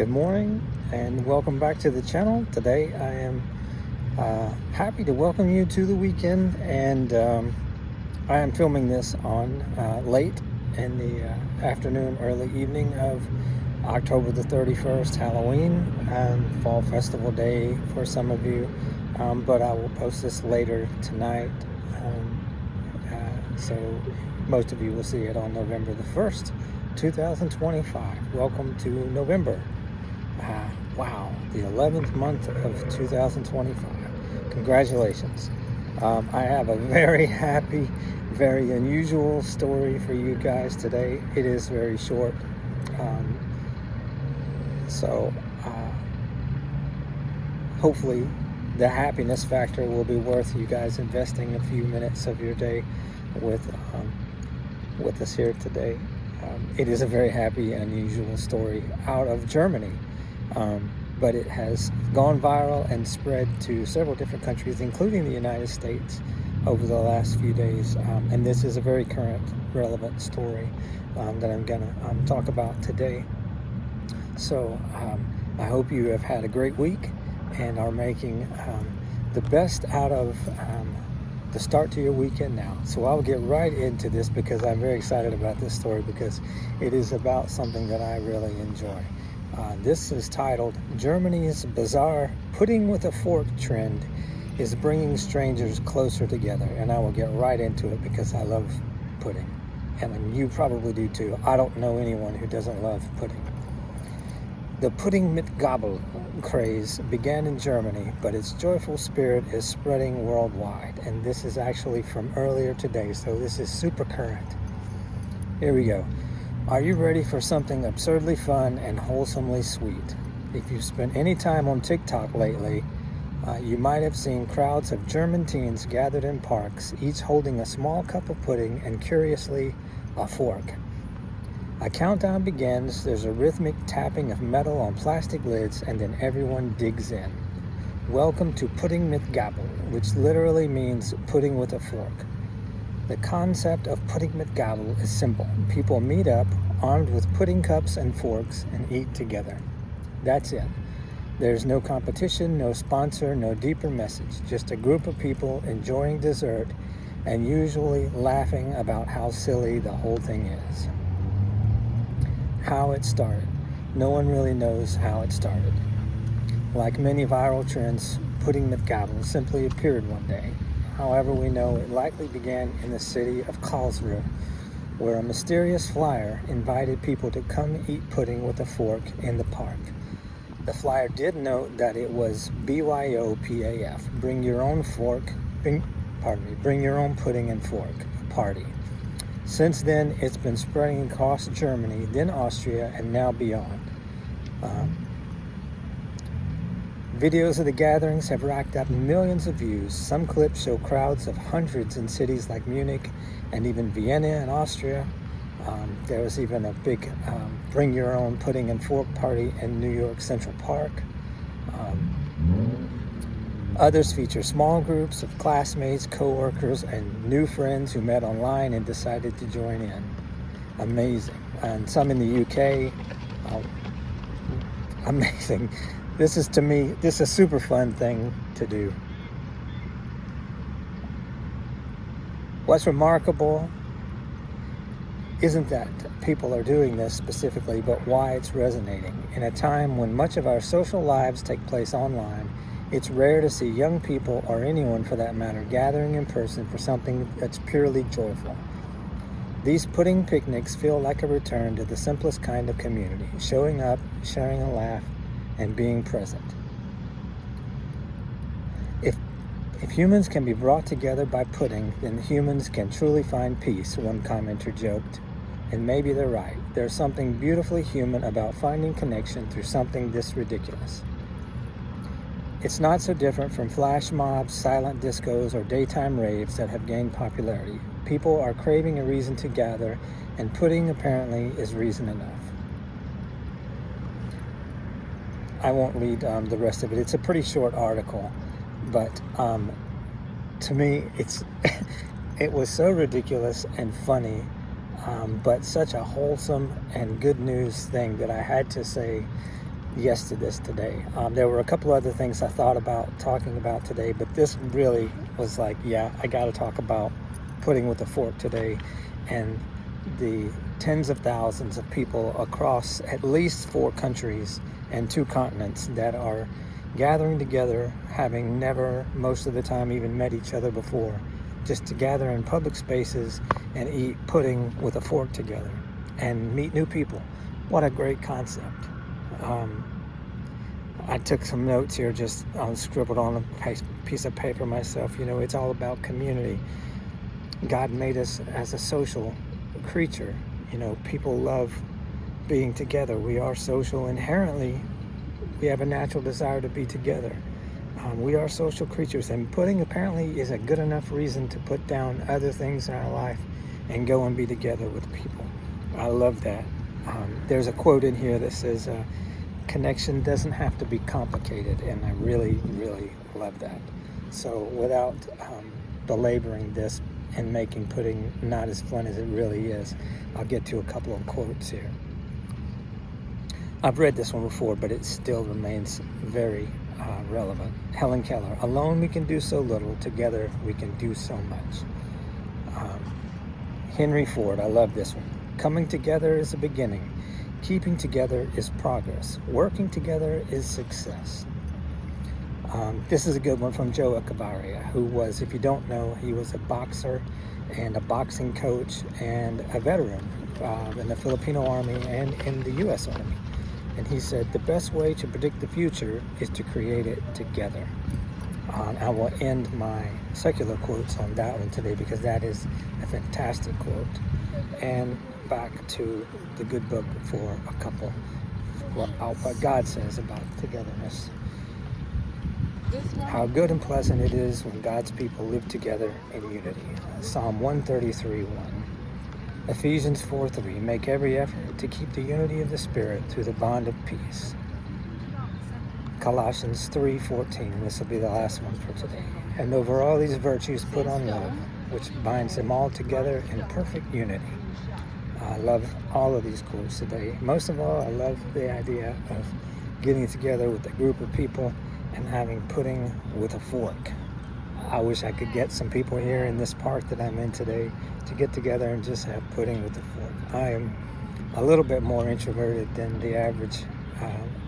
Good morning and welcome back to the channel. Today I am happy to welcome you to the weekend, and I am filming this on late in the afternoon, early evening of October the 31st, Halloween and Fall Festival Day for some of you, but I will post this later tonight, so most of you will see it on November the 1st, 2025. Welcome to November. Wow, the 11th month of 2025. Congratulations. I have a very happy, very unusual story for you guys today. It is very short. Hopefully the happiness factor will be worth you guys investing a few minutes of your day with us here today. It is a very happy and unusual story out of Germany, but it has gone viral and spread to several different countries, including the United States, over the last few days. And this is a very current, relevant story that I'm gonna talk about today. So I hope you have had a great week and are making the best out of the start to your weekend now. So I'll get right into this because I'm very excited about this story, because it is about something that I really enjoy. This is titled, "Germany's Bizarre Pudding with a Fork Trend is Bringing Strangers Closer Together." And I will get right into it because I love pudding. And you probably do too. I don't know anyone who doesn't love pudding. The pudding mit gabel craze began in Germany, but its joyful spirit is spreading worldwide. And this is actually from earlier today, so this is super current. Here we go. Are you ready for something absurdly fun and wholesomely sweet? If you've spent any time on TikTok lately, you might have seen crowds of German teens gathered in parks, each holding a small cup of pudding and, curiously, a fork. A countdown begins, there's a rhythmic tapping of metal on plastic lids, and then everyone digs in. Welcome to Pudding mit Gabel, which literally means pudding with a fork. The concept of Pudding mit Gabel is simple. People meet up, armed with pudding cups and forks, and eat together. That's it. There's no competition, no sponsor, no deeper message. Just a group of people enjoying dessert and usually laughing about how silly the whole thing is. How it started. No one really knows how it started. Like many viral trends, Pudding mit Gabel simply appeared one day. However, we know it likely began in the city of Karlsruhe, where a mysterious flyer invited people to come eat pudding with a fork in the park. The flyer did note that it was BYOPAF, bring your own pudding and fork party. Since then, it's been spreading across Germany, then Austria, and now beyond. Videos of the gatherings have racked up millions of views. Some clips show crowds of hundreds in cities like Munich and even Vienna in Austria. There was even a big bring your own pudding and fork party in New York Central Park. Others feature small groups of classmates, co-workers, and new friends who met online and decided to join in. Amazing. And some in the UK. Amazing. This is, to me, this is a super fun thing to do. What's remarkable isn't that people are doing this specifically, but why it's resonating. In a time when much of our social lives take place online, it's rare to see young people, or anyone for that matter, gathering in person for something that's purely joyful. These pudding picnics feel like a return to the simplest kind of community, showing up, sharing a laugh, and being present. If humans can be brought together by pudding, then humans can truly find peace, one commenter joked. And maybe they're right. There's something beautifully human about finding connection through something this ridiculous. It's not so different from flash mobs, silent discos, or daytime raves that have gained popularity. People are craving a reason to gather, and pudding apparently is reason enough. I won't read the rest of it. It's a pretty short article, but to me, it was so ridiculous and funny, but such a wholesome and good news thing that I had to say yes to this today. There were a couple other things I thought about talking about today, but this really was like, yeah, I got to talk about pudding with a fork today, and the tens of thousands of people across at least 4 countries and 2 continents that are gathering together, having never, most of the time, even met each other before, just to gather in public spaces and eat pudding with a fork together and meet new people. What a great concept. I took some notes here, just scribbled on a piece of paper myself. You know, it's all about community. God made us as a social creature. You know, people love being together. We are social inherently. We have a natural desire to be together. We are social creatures, and pudding apparently is a good enough reason to put down other things in our life and go and be together with people. I love that. There's a quote in here that says, connection doesn't have to be complicated, and I really, really love that. So without belaboring this and making pudding not as fun as it really is, I'll get to a couple of quotes here. I've read this one before, but it still remains very relevant. Helen Keller: alone we can do so little, together we can do so much. Henry Ford, I love this one. Coming together is a beginning. Keeping together is progress. Working together is success. This is a good one from Joe Echevarria, who was, if you don't know, he was a boxer and a boxing coach and a veteran in the Filipino Army and in the U.S. Army. And he said, the best way to predict the future is to create it together. I will end my secular quotes on that one today, because that is a fantastic quote. And back to the good book for a couple, what God says about togetherness. How good and pleasant it is when God's people live together in unity. Psalm 133:1. Ephesians 4:3. Make every effort to keep the unity of the Spirit through the bond of peace. Colossians 3:14. This will be the last one for today. And over all these virtues put on love, which binds them all together in perfect unity. I love all of these quotes today. Most of all, I love the idea of getting together with a group of people and having pudding with a fork. I wish I could get some people here in this park that I'm in today to get together and just have pudding with a fork. I am a little bit more introverted than the average,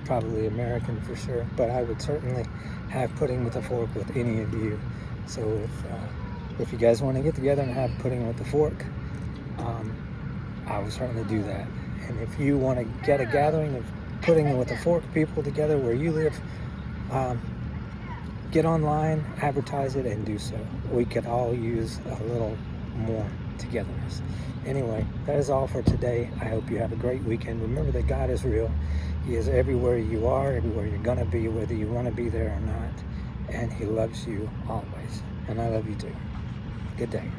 probably American for sure, but I would certainly have pudding with a fork with any of you. So if you guys want to get together and have pudding with a fork, I will certainly do that. And if you want to get a gathering of pudding with a fork people together where you live, get online, advertise it, and do so. We could all use a little more togetherness. Anyway, that is all for today. I hope you have a great weekend. Remember that God is real. He is everywhere you are, everywhere you're going to be, whether you want to be there or not. And He loves you always. And I love you too. Good day.